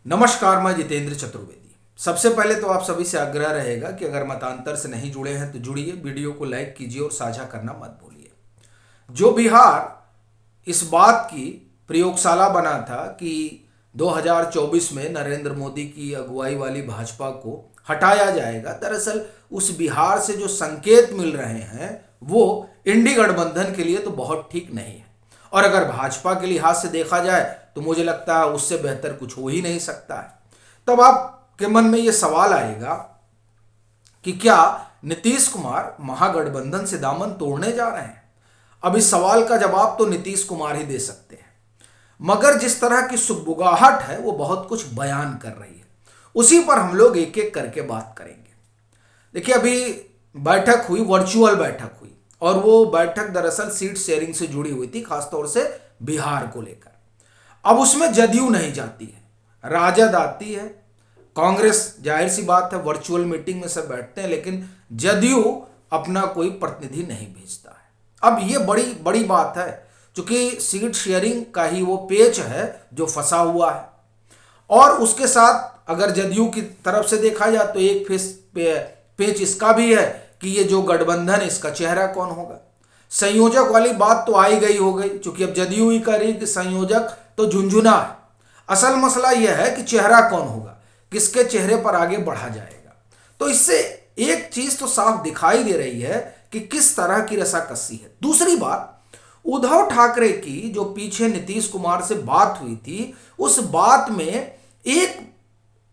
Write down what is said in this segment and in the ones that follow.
नमस्कार, मैं जितेंद्र चतुर्वेदी। सबसे पहले तो आप सभी से आग्रह रहेगा कि अगर मतांतर से नहीं जुड़े हैं तो जुड़िए, वीडियो को लाइक कीजिए और साझा करना मत भूलिए। जो बिहार इस बात की प्रयोगशाला बना था कि 2024 में नरेंद्र मोदी की अगुवाई वाली भाजपा को हटाया जाएगा, दरअसल उस बिहार से जो संकेत मिल रहे हैं वो इंडी गठबंधन के लिए तो बहुत ठीक नहीं है। और अगर भाजपा के लिहाज से देखा जाए तो मुझे लगता है उससे बेहतर कुछ हो ही नहीं सकता है। तब आपके मन में ये सवाल आएगा कि क्या नीतीश कुमार महागठबंधन से दामन तोड़ने जा रहे हैं? अब इस सवाल का जवाब तो नीतीश कुमार ही दे सकते हैं, मगर जिस तरह की सुगबुगाहट है वो बहुत कुछ बयान कर रही है। उसी पर हम लोग एक एक करके बात करेंगे। देखिए, अभी बैठक हुई, वर्चुअल बैठक हुई, और वो बैठक दरअसल सीट शेयरिंग से जुड़ी हुई थी, खासतौर से बिहार को लेकर। अब उसमें जदयू नहीं जाती है, राजद आती है, कांग्रेस, जाहिर सी बात है वर्चुअल मीटिंग में सब बैठते हैं, लेकिन जदयू अपना कोई प्रतिनिधि नहीं भेजता है। अब ये बड़ी बड़ी बात है, क्योंकि सीट शेयरिंग का ही वो पेच है जो फंसा हुआ है। और उसके साथ अगर जदयू की तरफ से देखा जाए तो एक पेच इसका भी है कि ये जो गठबंधन, इसका चेहरा कौन होगा। संयोजक वाली बात तो आई गई हो गई, क्योंकि अब जदयू ही कह रही कि संयोजक तो झुंझुना है। असल मसला यह है कि चेहरा कौन होगा, किसके चेहरे पर आगे बढ़ा जाएगा। तो इससे एक चीज तो साफ दिखाई दे रही है कि किस तरह की रसाकसी है। दूसरी बात, उद्धव ठाकरे की जो पीछे नीतीश कुमार से बात हुई थी, उस बात में एक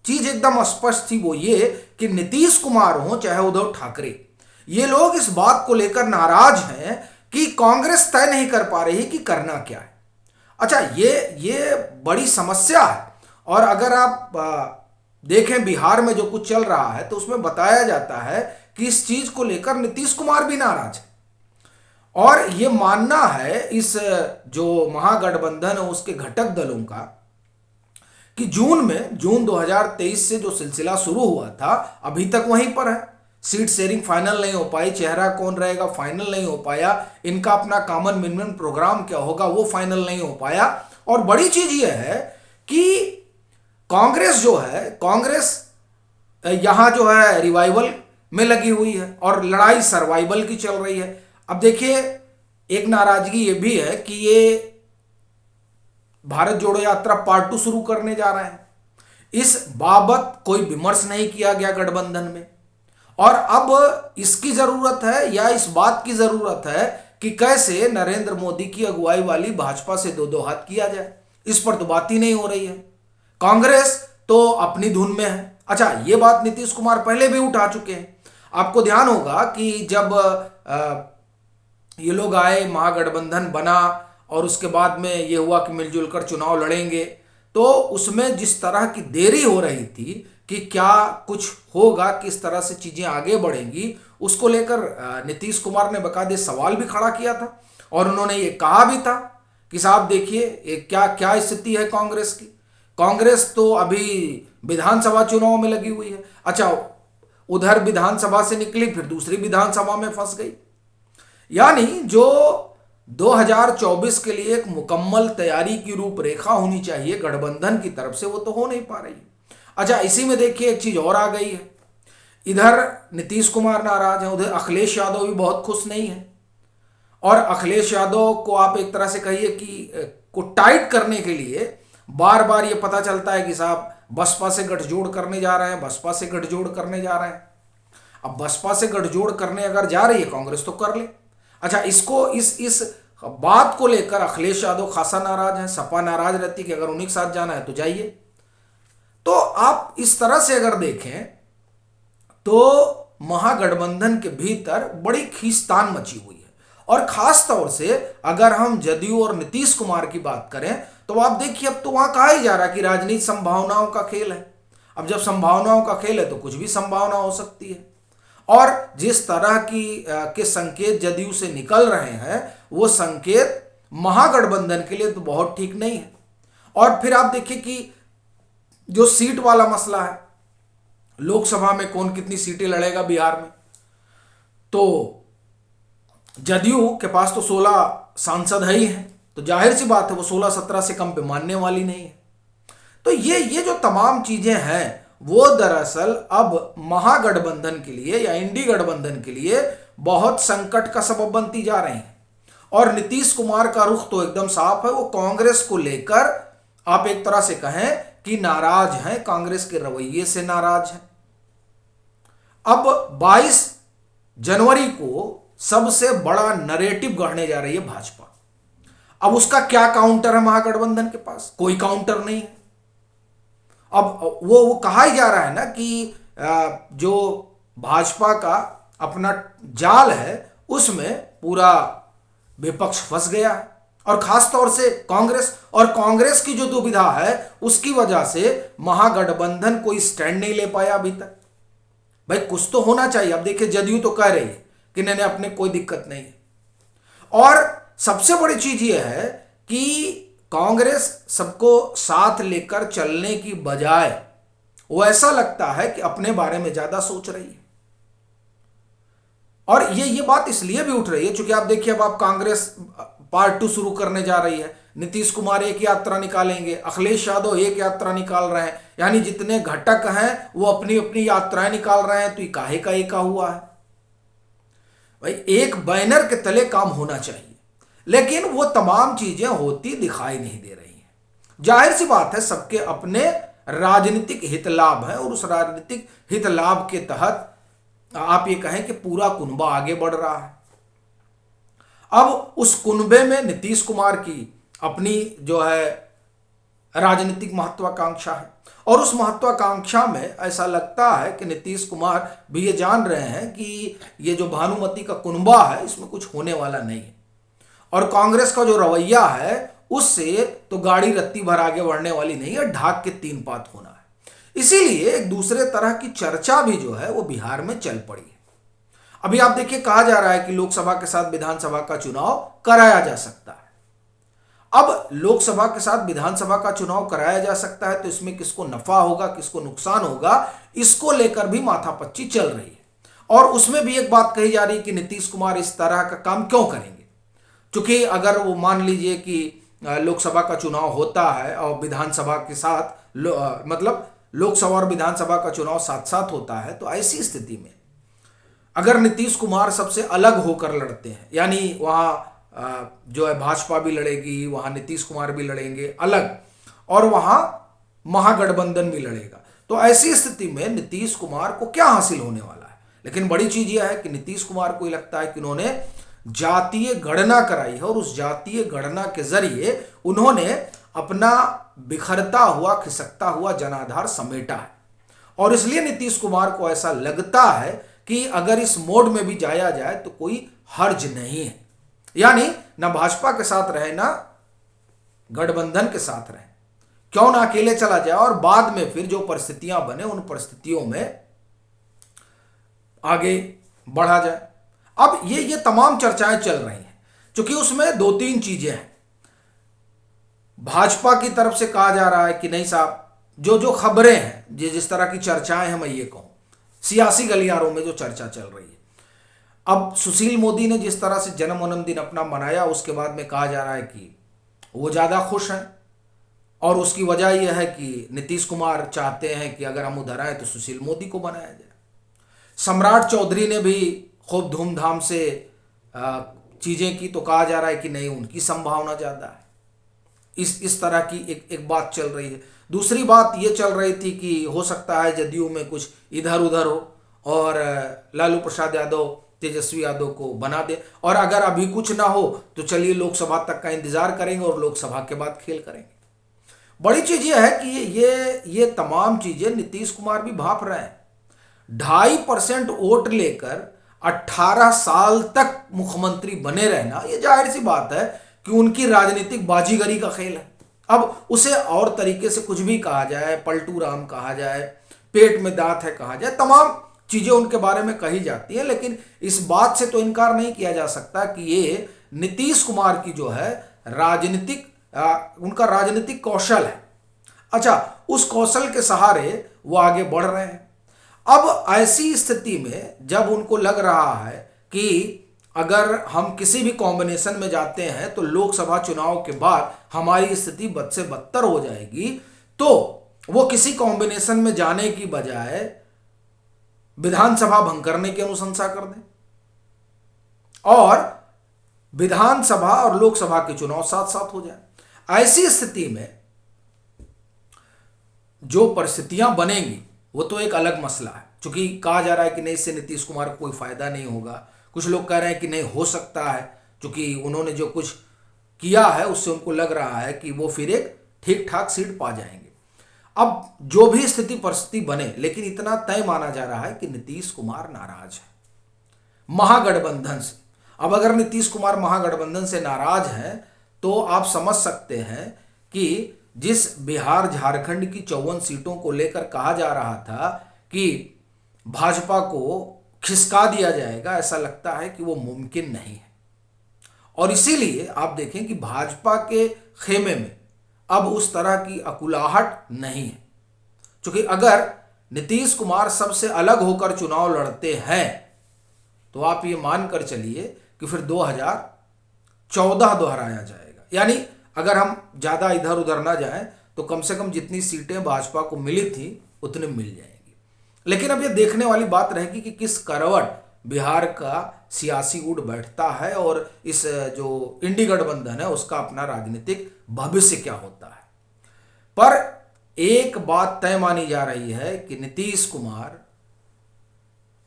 चीज एकदम स्पष्ट थी, वो ये कि नीतीश कुमार हो चाहे उद्धव ठाकरे, ये लोग इस बात को लेकर नाराज हैं कि कांग्रेस तय नहीं कर पा रही कि करना क्या है। अच्छा, ये बड़ी समस्या है। और अगर आप देखें बिहार में जो कुछ चल रहा है तो उसमें बताया जाता है कि इस चीज को लेकर नीतीश कुमार भी नाराज है। और ये मानना है इस जो महागठबंधन है उसके घटक दलों का कि जून 2023 से जो सिलसिला शुरू हुआ था अभी तक वहीं पर है। सीट शेयरिंग फाइनल नहीं हो पाई, चेहरा कौन रहेगा फाइनल नहीं हो पाया, इनका अपना कॉमन मिनिमम प्रोग्राम क्या होगा वो फाइनल नहीं हो पाया। और बड़ी चीज ये है कि कांग्रेस जो है, कांग्रेस यहां जो है रिवाइवल में लगी हुई है और लड़ाई सर्वाइवल की चल रही है। अब देखिए, एक नाराजगी ये भी है कि ये भारत जोड़ो यात्रा पार्ट 2 शुरू करने जा रहे हैं। इस बाबत कोई विमर्श नहीं किया गया गठबंधन में, और अब इसकी जरूरत है या इस बात की जरूरत है कि कैसे नरेंद्र मोदी की अगुवाई वाली भाजपा से दो दो हाथ किया जाए। इस पर तो बात ही नहीं हो रही है। कांग्रेस तो अपनी धुन में है। अच्छा, ये बात नीतीश कुमार पहले भी उठा चुके हैं। आपको ध्यान होगा कि जब ये लोग आए, महागठबंधन बना और उसके बाद में ये हुआ कि मिलजुल कर चुनाव लड़ेंगे, तो उसमें जिस तरह की देरी हो रही थी कि क्या कुछ होगा, किस तरह से चीजें आगे बढ़ेंगी, उसको लेकर नीतीश कुमार ने बकायदे सवाल भी खड़ा किया था। और उन्होंने ये कहा भी था कि साहब देखिए क्या क्या स्थिति है कांग्रेस की। कांग्रेस तो अभी विधानसभा चुनाव में लगी हुई है। अच्छा, उधर विधानसभा से निकली, फिर दूसरी विधानसभा में फंस गई। यानी जो 2024 के लिए एक मुकम्मल तैयारी की रूपरेखा होनी चाहिए गठबंधन की तरफ से, वो तो हो नहीं पा रही। अच्छा, इसी में देखिए एक चीज और आ गई है। इधर नीतीश कुमार नाराज है, उधर अखिलेश यादव भी बहुत खुश नहीं है। और अखिलेश यादव को आप एक तरह से कहिए कि को टाइट करने के लिए बार बार ये पता चलता है कि साहब बसपा से गठजोड़ करने जा रहे हैं, बसपा से गठजोड़ करने जा रहे हैं। अब बसपा से गठजोड़ करने अगर जा रही है कांग्रेस तो कर ले। अच्छा, इसको इस बात को लेकर अखिलेश यादव खासा नाराज है, सपा नाराज रहती कि अगर उन्हीं के साथ जाना है तो जाइए। तो आप इस तरह से अगर देखें तो महागठबंधन के भीतर बड़ी खींचतान मची हुई है। और खास तौर से अगर हम जदयू और नीतीश कुमार की बात करें तो आप देखिए, अब तो वहां कहा ही जा रहा है कि राजनीति संभावनाओं का खेल है। अब जब संभावनाओं का खेल है तो कुछ भी संभावना हो सकती है। और जिस तरह के संकेत जदयू से निकल रहे हैं वो संकेत महागठबंधन के लिए तो बहुत ठीक नहीं है। और फिर आप देखिए कि जो सीट वाला मसला है, लोकसभा में कौन कितनी सीटें लड़ेगा बिहार में, तो जदयू के पास तो 16 सांसद है ही हैं, तो जाहिर सी बात है वो 16-17 से कम पे मानने वाली नहीं है। तो ये जो तमाम चीजें हैं वो दरअसल अब महागठबंधन के लिए या इंडी गठबंधन के लिए बहुत संकट का सबब बनती जा रही हैं। और नीतीश कुमार का रुख तो एकदम साफ है, वो कांग्रेस को लेकर आप एक तरह से कहें कि नाराज हैं, कांग्रेस के रवैये से नाराज हैं। अब 22 जनवरी को सबसे बड़ा नरेटिव गढ़ने जा रही है भाजपा। अब उसका क्या काउंटर है महागठबंधन के पास? कोई काउंटर नहीं है। अब वो कहा ही जा रहा है ना कि जो भाजपा का अपना जाल है उसमें पूरा विपक्ष फंस गया है, और खास तौर से कांग्रेस, और कांग्रेस की जो दुविधा है उसकी वजह से महागठबंधन कोई स्टैंड नहीं ले पाया अभी तक। भाई कुछ तो होना चाहिए। अब देखिए जदयू तो कह रही है कि नहीं अपने कोई दिक्कत नहीं है, और सबसे बड़ी चीज यह है कि कांग्रेस सबको साथ लेकर चलने की बजाय वो ऐसा लगता है कि अपने बारे में ज्यादा सोच रही है। और ये बात इसलिए भी उठ रही है क्योंकि आप देखिए अब आप कांग्रेस पार्ट 2 शुरू करने जा रही है। नीतीश कुमार एक यात्रा निकालेंगे, अखिलेश यादव एक यात्रा निकाल रहे हैं, यानी जितने घटक हैं वो अपनी अपनी यात्राएं निकाल रहे हैं। तो ये काहे का एका हुआ है? भाई एक बैनर के तले काम होना चाहिए, लेकिन वो तमाम चीजें होती दिखाई नहीं दे रही हैं। जाहिर सी बात है सबके अपने राजनीतिक हित लाभ है, और उस राजनीतिक हित लाभ के तहत आप ये कहें कि पूरा कुनबा आगे बढ़ रहा है। अब उस कुनबे में नीतीश कुमार की अपनी जो है राजनीतिक महत्वाकांक्षा है, और उस महत्वाकांक्षा में ऐसा लगता है कि नीतीश कुमार भी ये जान रहे हैं कि ये जो भानुमति का कुनबा है इसमें कुछ होने वाला नहीं है, और कांग्रेस का जो रवैया है उससे तो गाड़ी रत्ती भर आगे बढ़ने वाली नहीं है, ढाक के 3 पात होना है। इसीलिए एक दूसरे तरह की चर्चा भी जो है वो बिहार में चल पड़ी है। अभी आप देखिए कहा जा रहा है कि लोकसभा के साथ विधानसभा का चुनाव कराया जा सकता है। अब लोकसभा के साथ विधानसभा का चुनाव कराया जा सकता है तो इसमें किसको नफा होगा, किसको नुकसान होगा, इसको लेकर भी माथापच्ची चल रही है। और उसमें भी एक बात कही जा रही है कि नीतीश कुमार इस तरह का काम क्यों करेंगे, क्योंकि अगर वो मान लीजिए कि लोकसभा का चुनाव होता है और विधानसभा के साथ मतलब लोकसभा और विधानसभा का चुनाव साथ साथ होता है, तो ऐसी स्थिति में अगर नीतीश कुमार सबसे अलग होकर लड़ते हैं, यानी वहाँ जो है भाजपा भी लड़ेगी, वहाँ नीतीश कुमार भी लड़ेंगे अलग, और वहाँ महागठबंधन भी लड़ेगा, तो ऐसी स्थिति में नीतीश कुमार को क्या हासिल होने वाला है? लेकिन बड़ी चीज यह है कि नीतीश कुमार को लगता है कि उन्होंने जातीय गणना कराई है, और उस जातीय गणना के जरिए उन्होंने अपना बिखरता हुआ खिसकता हुआ जनाधार समेटा है, और इसलिए नीतीश कुमार को ऐसा लगता है कि अगर इस मोड में भी जाया जाए तो कोई हर्ज नहीं है, यानी ना भाजपा के साथ रहे ना गठबंधन के साथ रहे, क्यों ना अकेले चला जाए और बाद में फिर जो परिस्थितियां बने उन परिस्थितियों में आगे बढ़ा जाए। अब ये तमाम चर्चाएं चल रही हैं, क्योंकि उसमें 2-3 चीजें हैं। भाजपा की तरफ से कहा जा रहा है कि नहीं साहब, जो खबरें हैं, जिस तरह की चर्चाएं हैं, मैं ये कहूं सियासी गलियारों में जो चर्चा चल रही है, अब सुशील मोदी ने जिस तरह से जन्मदिन अपना मनाया, उसके बाद में कहा जा रहा है कि वो ज्यादा खुश हैं, और उसकी वजह यह है कि नीतीश कुमार चाहते हैं कि अगर हम उधर आए तो सुशील मोदी को बनाया जाए। सम्राट चौधरी ने भी खूब धूमधाम से चीजें की, तो कहा जा रहा है कि नहीं, उनकी संभावना ज्यादा है। इस तरह की एक बात चल रही है। दूसरी बात ये चल रही थी कि हो सकता है जदयू में कुछ इधर उधर हो और लालू प्रसाद यादव तेजस्वी यादव को बना दे, और अगर अभी कुछ ना हो तो चलिए लोकसभा तक का इंतजार करेंगे और लोकसभा के बाद खेल करेंगे। बड़ी चीज ये है कि ये तमाम चीजें नीतीश कुमार भी भाप रहे हैं। 2.5% वोट लेकर 18 साल तक मुख्यमंत्री बने रहना, ये जाहिर सी बात है कि उनकी राजनीतिक बाजीगरी का खेल है। अब उसे और तरीके से कुछ भी कहा जाए, पलटू राम कहा जाए, पेट में दांत है कहा जाए, तमाम चीजें उनके बारे में कही जाती हैं, लेकिन इस बात से तो इनकार नहीं किया जा सकता कि ये नीतीश कुमार की जो है उनका राजनीतिक कौशल है। अच्छा, उस कौशल के सहारे वो आगे बढ़ रहे हैं। अब ऐसी स्थिति में जब उनको लग रहा है कि अगर हम किसी भी कॉम्बिनेशन में जाते हैं तो लोकसभा चुनाव के बाद हमारी स्थिति बद से बदतर हो जाएगी, तो वो किसी कॉम्बिनेशन में जाने की बजाय विधानसभा भंग करने की अनुशंसा कर दें और विधानसभा और लोकसभा के चुनाव साथ साथ हो जाए। ऐसी स्थिति में जो परिस्थितियां बनेंगी वो तो एक अलग मसला है, क्योंकि कहा जा रहा है कि नहीं, इससे नीतीश कुमार को कोई फायदा नहीं होगा। कुछ लोग कह रहे हैं कि नहीं, हो सकता है, क्योंकि उन्होंने जो कुछ किया है उससे उनको लग रहा है कि वो फिर एक ठीक ठाक सीट पा जाएंगे। अब जो भी स्थिति परिस्थिति बने, लेकिन इतना तय माना जा रहा है कि नीतीश कुमार नाराज है महागठबंधन से। अब अगर नीतीश कुमार महागठबंधन से नाराज है तो आप समझ सकते हैं कि जिस बिहार झारखंड की 54 सीटों को लेकर कहा जा रहा था कि भाजपा को खिसका दिया जाएगा, ऐसा लगता है कि वो मुमकिन नहीं है। और इसीलिए आप देखें कि भाजपा के खेमे में अब उस तरह की अकुलाहट नहीं है, क्योंकि अगर नीतीश कुमार सबसे अलग होकर चुनाव लड़ते हैं तो आप ये मानकर चलिए कि फिर 2014 दोहराया जाएगा। यानी अगर हम ज़्यादा इधर उधर ना जाएं तो कम से कम जितनी सीटें भाजपा को मिली थी उतनी मिल जाएंगी। लेकिन अब ये देखने वाली बात रहेगी कि किस करवट बिहार का सियासी ऊट बैठता है और इस जो इंडी गठबंधन है उसका अपना राजनीतिक भविष्य क्या होता है। पर एक बात तय मानी जा रही है कि नीतीश कुमार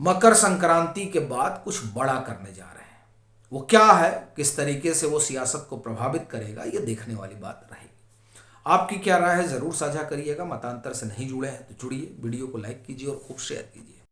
मकर संक्रांति के बाद कुछ बड़ा करने जा रहे हैं। वो क्या है, किस तरीके से वो सियासत को प्रभावित करेगा, ये देखने वाली बात रहेगी। आपकी क्या राय है, जरूर साझा करिएगा। मतांतर से नहीं जुड़े हैं तो जुड़िए, वीडियो को लाइक कीजिए और खूब शेयर कीजिए।